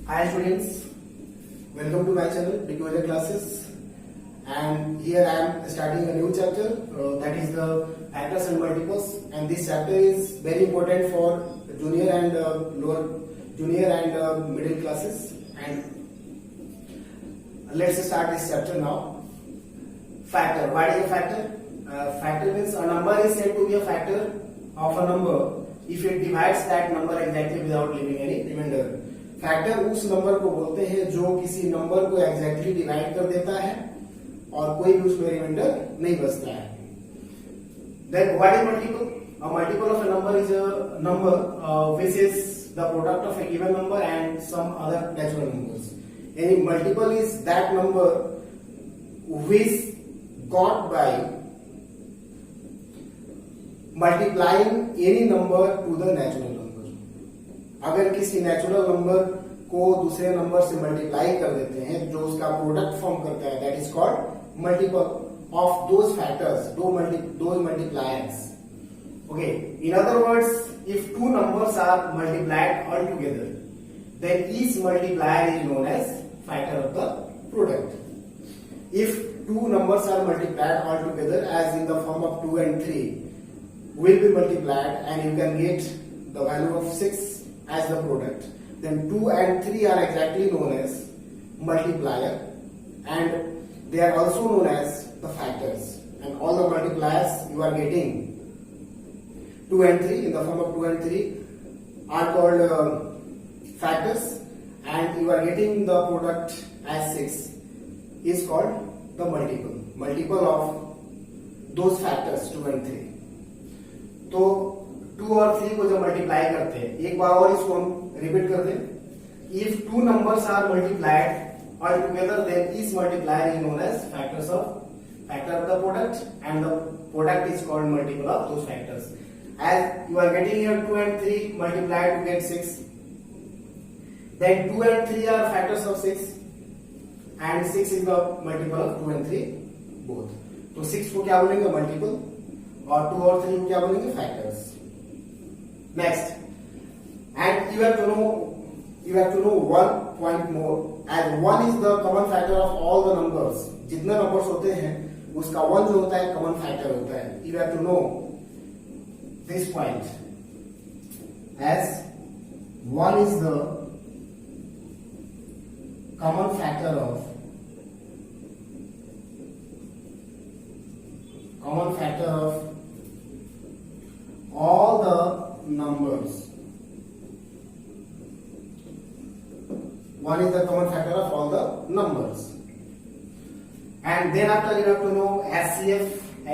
Hi students, welcome to my channel Bigwager Classes, and here I am starting a new chapter that is the factors and multiples, and this chapter is very important for junior and middle classes. And let's start this chapter now. Factor. What is a factor? Factor means a number is said to be a factor of a number if it divides that number exactly without leaving any remainder. Factor उस number को बोलते हैं जो किसी number को exactly divide कर देता है और कोई भी उसमें रिमाइंडर नहीं बचता है. Then what is multiple? A multiple of a number is a number which is the product of a given number and some other natural numbers. Any multiple is that number which got by multiplying any number to the natural number. अगर किसी natural number को दूसरे number से multiply कर देते हैं जो उसका प्रोडक्ट फॉर्म करता है, that is called multiple of those factors, those multipliers. Okay, in other words, if two numbers are multiplied all together then each multiplier is known as factor of the product. If two numbers are multiplied all together as in the form of 2 and 3 will be multiplied and you can get the value of 6 as the product, then 2 and 3 are exactly known as multiplier and they are also known as the factors, and all the multipliers you are getting 2 and 3 in the form of 2 and 3 are called factors, and you are getting the product as 6 is called the multiple of those factors 2 and 3. तो 2 और 3 को जब multiply करते हैं, एक बार और इसको हम रिपीट कर दें. If two numbers are multiplied all together then each multiplier is known as factor of the product, and the product is called multiple of those factors. As you are getting here 2 and 3 multiplied to get 6, then 2 and 3 are factors of 6 and 6 is the multiple of 2 and 3 both. तो 6 को क्या बोलेंगे? Multiple, और 2 और 3 को क्या बोलेंगे? Factors. Next, and you have to know one point more, as 1 is the common factor of all the numbers. जितने numbers होते हैं उसका 1 जो होता है common factor होता है. You have to know this point, as 1 is the common factor of all the numbers. 1 is the common factor of all the numbers. And then after you have to know SCF.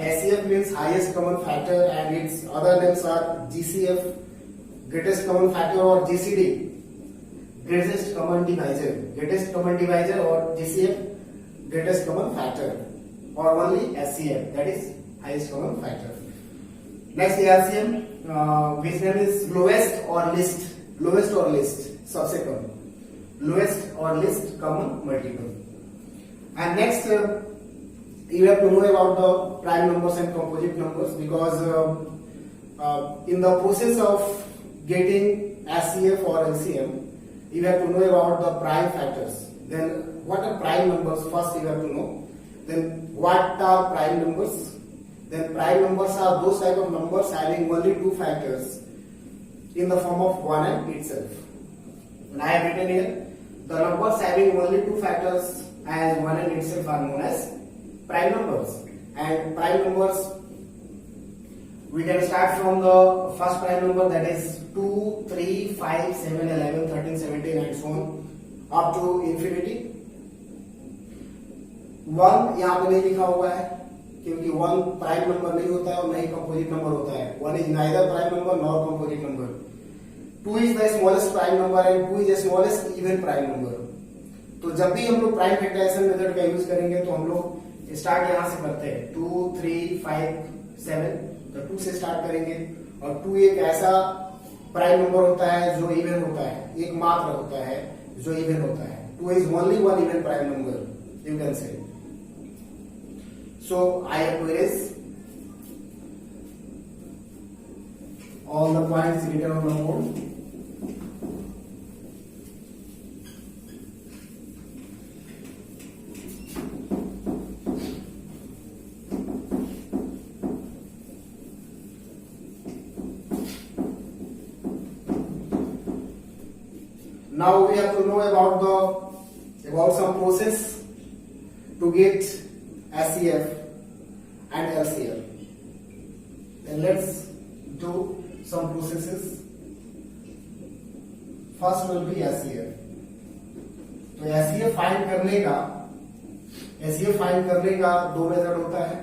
SCF means highest common factor, and its other names are GCF, greatest common factor, or GCD, greatest common divisor. Greatest common divisor or GCF, greatest common factor, or only SCF, that is highest common factor. Next, LCM, which name is lowest or least. Lowest or least, सबसे कम. Lowest or least common multiple. And next, you have to know about the prime numbers and composite numbers, because in the process of getting SCF or LCM, you have to know about the prime factors. Then what are prime numbers? First you have to know. Then what are prime numbers? Then prime numbers are those type of numbers having only two factors in the form of 1 and itself. And I have written here, the numbers having only two factors as 1 and itself are known as prime numbers. And prime numbers, we can start from the first prime number, that is 2, 3, 5, 7, 11, 13, 17 and so on up to infinity. 1 यहाँ पे नहीं लिखा हुआ है क्योंकि 1 prime number नहीं होता है और नहीं कंपोजिट नंबर होता है. 1 is neither prime number nor composite number. 2 is the smallest prime number and 2 is the smallest even prime number. तो जब भी हम लोग प्राइम फैक्टराइजेशन मेथड का यूज करेंगे तो हम लोग स्टार्ट यहाँ से करते हैं 2, 3, 5, 7. तो 2 से स्टार्ट करेंगे, और 2 एक ऐसा प्राइम नंबर होता है जो इवन होता है, एक मात्र होता है जो इवन होता है. 2 is only one even prime number, you can say. So I have to erase all the points written on the board. Now we have to know about some process to get SCF and LCF. Then let's do some processes. First will be SCF. तो SCF find करने का दो method होता है.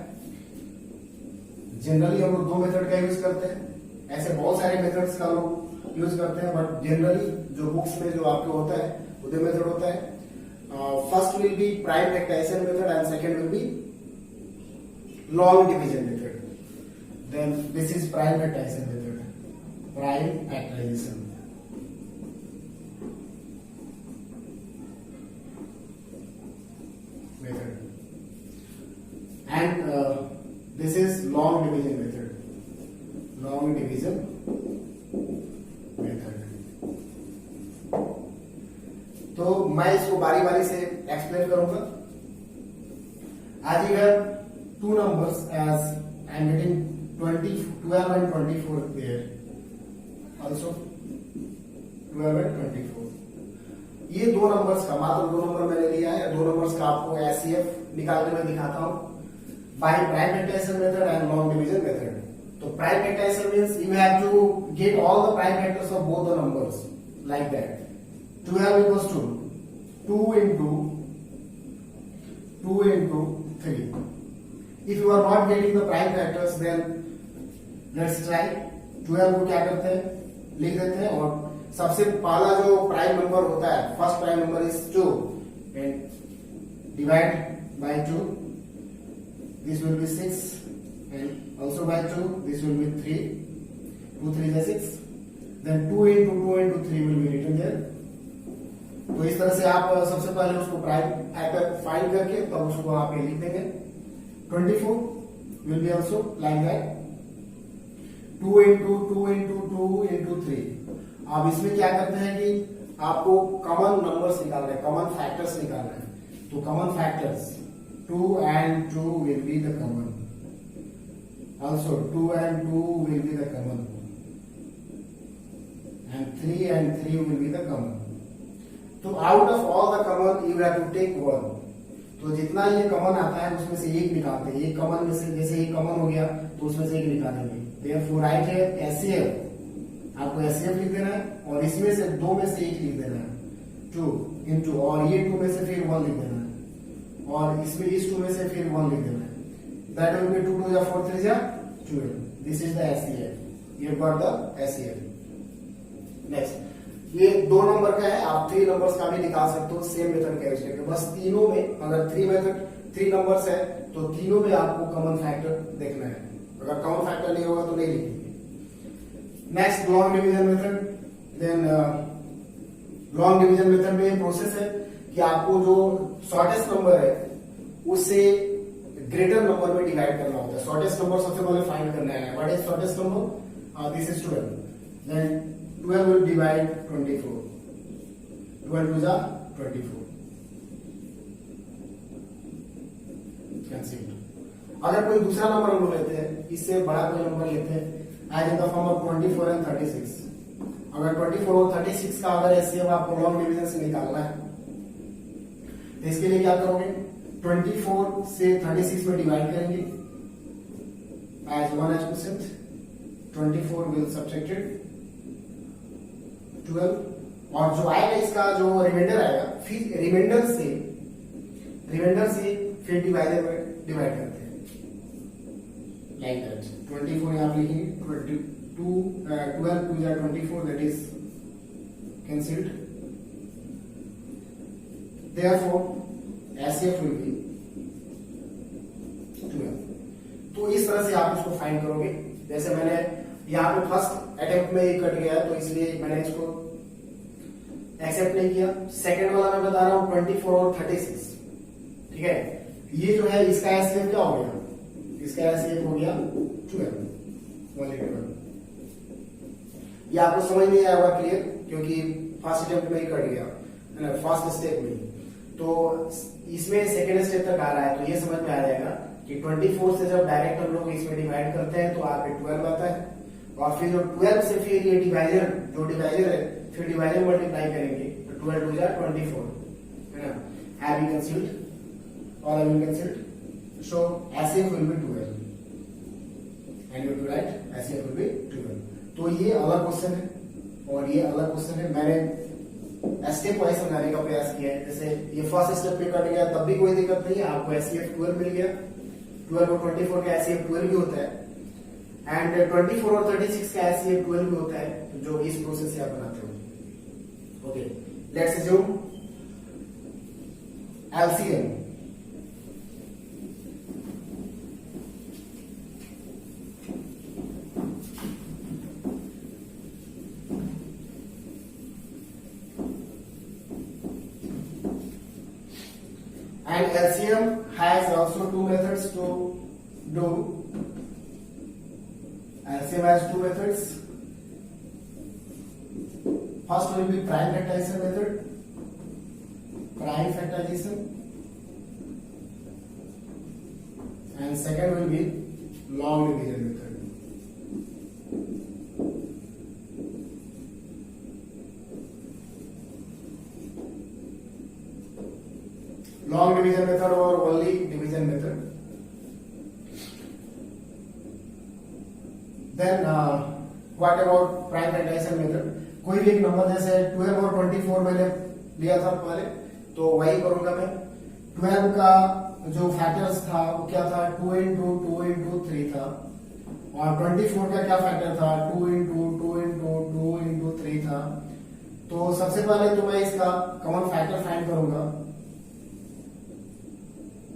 Generally हम लोग दो method का यूज करते हैं. ऐसे बहुत सारे मेथड्स का लोग यूज करते हैं, बट जनरली जो बुक्स में जो आपके होता है वो दो मेथड होता है. First will be prime factorisation method and second will be long division method. Then this is prime factorisation method. Prime factorisation method and this is long division method. Long division method. तो मैं इसको बारी बारी से explain करूंगा. As you have two numbers as I am getting 12 and 24 there, also 12 and 24. ये दो numbers का मात्र दो नंबर मैंने लिया है. दो नंबर्स का आपको एचसीएफ निकालने में दिखाता हूं by prime factorisation method and long division method. तो prime factorisation means you have to get all the prime factors of both the numbers like that. 12 equals to 2 into 3. If you are not getting the prime factors, then let's try. 12 को क्या करते हैं, लिख देते हैं. और सबसे पहला जो प्राइम नंबर होता है, first prime number is 2 and divide by 2. This will be 6 and also by 2. This will be 3. 2 3 is 6. Then 2 into 3 will be written there. तो इस तरह से आप सबसे पहले उसको प्राइम फैक्टर फाइंड करके तब उसको आप ये लिख देंगे. 24 will be also like that. 2 into 3. अब इसमें क्या करते हैं कि आपको कॉमन नंबर्स निकालना है, कॉमन फैक्टर्स निकालना है. तो common factors 2 and 2 will be the common. Also 2 and 2 will be the common. And 3 and 3 will be the common. तो out of all the common you have to take one. तो जितना ये common आता है उसमें से एक निकालते हैं. एक कॉमन में से जैसे एक कॉमन हो गया तो उसमें से एक निकालेंगे. Therefore राइट है एचसीएफ. आपको एचसीएफ लिख देना है और इसमें से दो में से एक लिख देना है 2 into, और ये 2 में से फिर 1 लिख देना है और इसमें इस 2 में से फिर 1 लिख देना है. That will be 2 2 4 3 12. This is the HCF. You got the HCF. Next ये दो नंबर का है. आप 3 नंबर्स का भी निकाल सकते हो सेम मेथड का यूज करके. बस तीनों में अगर 3 नंबर्स है तो तीनों में आपको कॉमन फैक्टर देखना है. अगर कॉमन फैक्टर नहीं होगा तो नहीं लिखेंगे. Next long division method. Then long division method में प्रोसेस है कि आपको जो शॉर्टेस्ट नंबर है उससे ग्रेटर नंबर में डिवाइड करना होता है. शॉर्टेस्ट नंबर सबसे पहले फाइंड करना है. What is shortest number? This is 12. Then 12 will divide 24. 12 to the 24. Cancelled. अगर कोई दूसरा नंबर हम लोग लेते हैं, इससे बड़ा कोई नंबर लेते हैं as in the form of 24 and 36. अगर 24 और 36 का अगर एचसीएफ आपको लॉन्ग डिवीजन से निकालना है तो इसके लिए क्या करोगे? 24 से 36 में डिवाइड करेंगे as 1 has percent. 24 will subtracted 12 और जो आएगा इसका जो रिमाइंडर आएगा फिर रिमाइंडर से फिर डिवाइड करते हैं लाइक दैट. 24 यहाँ पे लिखेंगे. 12 2 जा 24 that is cancelled. Therefore HCF will be 12. तो इस तरह से आप इसको फाइंड करोगे. जैसे मैंने यहाँ पे फर्स्ट अटेम्प्ट में ये कट गया तो इसलिए मैंने इसको एक्सेप्ट नहीं किया. सेकंड वाला मैं बता रहा हूँ 24 और 36. ठीक है. ये जो है इसका एचसीएफ क्या हो गया? इसका एचसीएफ हो गया 12. ये आपको समझ नहीं आया होगा क्लियर, क्योंकि फर्स्ट अटेम्प्ट में ही कट गया, फर्स्ट स्टेप में. तो इसमें सेकेंड स्टेप तक आ रहा है तो ये समझ में आ जाएगा कि 24 से जब डायरेक्ट हम लोग इसमें डिवाइड करते हैं तो आप 12 आता है और फिर जो 12 से फिर ये डिवाइजर है फिर डिवाइजर मल्टीप्लाई करेंगे तो 12 टू जा 24 है ना. Have you cancelled? All have you cancelled? So HCF will be 12 and you have to write HCF will be 12. तो ये अलग क्वेश्चन है और ये अलग क्वेश्चन है. मैंने स्टेप वाइज समझाने का प्रयास किया है. जैसे ये फर्स्ट स्टेप पे कट गया तब भी कोई दिक्कत नहीं है, आपको HCF 12 मिल गया. 12 और 24 का HCF 12 भी होता है एंड 24 और 36 का HCF 12 भी होता है, जो इस प्रोसेस से आप बनाते हो. Okay, let's assume LCM. And LCM has also two methods to do. LCM has two methods. First will be prime factorization method. Prime factorization. And second will be long division method. Long division method or only division method. Then what about prime factorization method? कोई भी एक number जैसे 12 और 24 मैंने लिया था पहले, तो वही करूंगा मैं. 12 का जो फैक्टर्स था वो क्या था, 2 into 2 into 3 था, और 24 का क्या फैक्टर था, 2 into 2 into 2 into 3 था. तो सबसे पहले तो मैं इसका कॉमन फैक्टर फाइंड करूंगा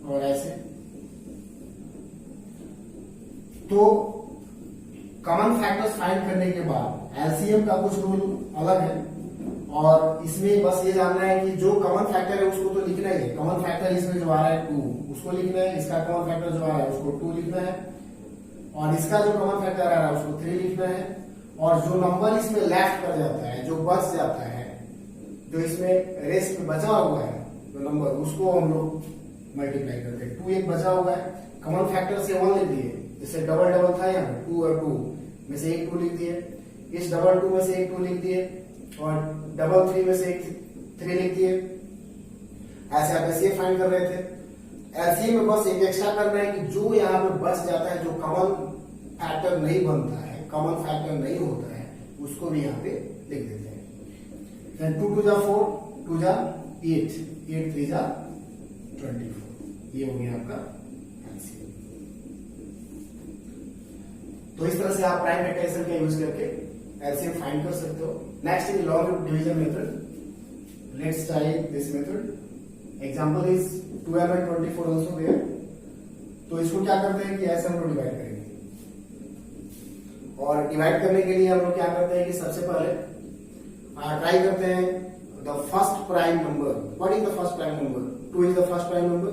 और ऐसे. तो कॉमन फैक्टर्स फाइंड करने के बाद एलसीएम का कुछ रूल अलग है और इसमें बस ये जानना है कि जो कॉमन फैक्टर है उसको तो लिखना ही है. कॉमन फैक्टर इसमें जो आ रहा है 2 उसको लिखना है, इसका कॉमन फैक्टर जो आ रहा है उसको 2 लिखना है, और इसका जो कॉमन फैक्टर आ रहा है उसको 3 लिखना है, और जो नंबर इसमें लेफ्ट कर जाता है, जो बच जाता है, जो इसमें रेस्ट में बचा हुआ है जो नंबर, उसको हम लोग मल्टीप्लाई करते हैं. 2 एक बचा हुआ है, कॉमन फैक्टर से 1 लिख दिए. जैसे डबल डबल था यहाँ 2 और 2 में से एक 2 लिख दिए, इस डबल 2 में से एक 2 लिख दिए, और डबल 3 में से एक 3 लिख दिए. ऐसे आप ऐसे फाइंड कर रहे थे. एलसीएम में बस एक एक्स्ट्रा करना है कि जो यहाँ पे बच जाता है, जो कॉमन फैक्टर नहीं बनता है, कॉमन फैक्टर नहीं होता है, उसको भी यहाँ पे लिख देते हैं. 2 2 जा 4, 2 जा 8, 8 3 जा 24. ये हो गया आपका एलसीएम. तो इस तरह से आप प्राइम फैक्टराइजेशन का यूज करके एलसीएम फाइंड कर सकते हो. Next is long division method. Let's try this method. Example is 12 and 24 also there. तो इसको क्या करते हैं कि ऐसे हम लोग डिवाइड करेंगे, और डिवाइड करने के लिए हम लोग क्या करते हैं कि सबसे पहले ट्राई करते हैं the first prime number. What is the first prime number? 2 is the first prime number.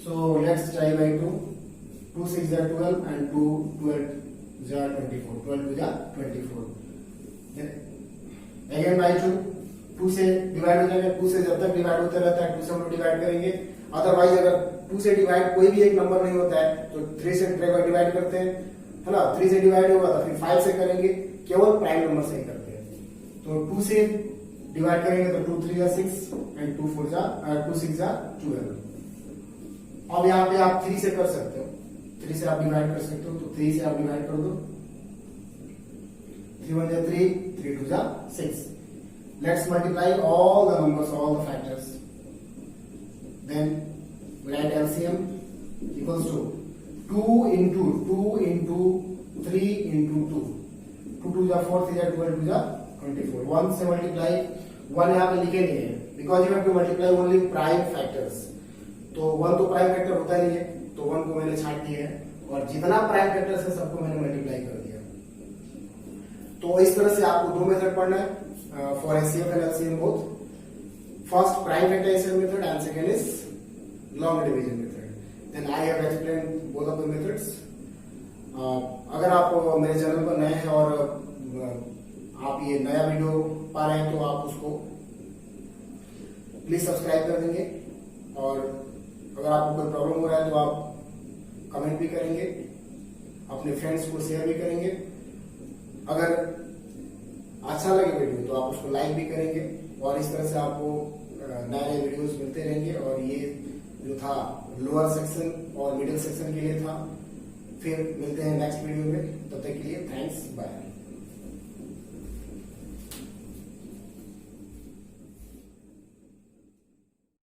So let's try by 2. 2 6 are 12 and 2 12 are 24. 12 2 are 24. Again by 2. 2 से डिवाइड हो जाएगा. 2 से जब तक डिवाइड होता रहता है 2 से हम लोग डिवाइड करेंगे. अदरवाइज अगर 2 से डिवाइड कोई भी एक नंबर नहीं होता है तो 3 से डिवाइड करते हैं, है ना. 3 से डिवाइड होगा तो फिर 5 से करेंगे. केवल प्राइम नंबर से ही करते हैं. तो 2 से डिवाइड करेंगे तो 2 3 जा 6 एंड 2 4 जा 2 6 जा 12. अब यहाँ पे आप 3 से कर सकते हो. 3 से आप डिवाइड कर सकते हो, तो 3 से आप डिवाइड कर दो. 3 1 जा 3, 3 2 जा 6. Let's multiply all the numbers, all the factors. Then write LCM equals to 2 into 3 into 2. 2 2 जा 4, 3 जा 12, 2 जा 24. 1 से multiply, 1 यहाँ पे लिखे नहीं है because you have to multiply only prime factors. तो 1 तो प्राइम फैक्टर होता नहीं है, तो 1 को मैंने छांट दिया है, और जितना प्राइम फैक्टर है सबको मैंने मल्टीप्लाई कर दिया. तो इस तरह से आपको 2 मेथड पढ़ना है for HCF and LCM both. First prime factorisation method and second is long division method. Then I have explain both of the methods. अगर आप मेरे चैनल पर नए हैं और आप ये नया वीडियो पा रहे हैं तो आप उसको प्लीज सब्सक्राइब कर देंगे, और अगर आपको कोई प्रॉब्लम हो रहा है तो आप कमेंट भी करेंगे, अपने फ्रेंड्स को शेयर भी करेंगे. अगर अच्छा लगे वीडियो तो आप उसको लाइक भी करेंगे और इस तरह से आपको नए नए वीडियोस मिलते रहेंगे। और ये जो था लोअर सेक्शन और मिडिल सेक्शन के लिए था। फिर मिलते हैं नेक्स्ट वीडियो में, तब तक के लिए थैंक्स, बाय।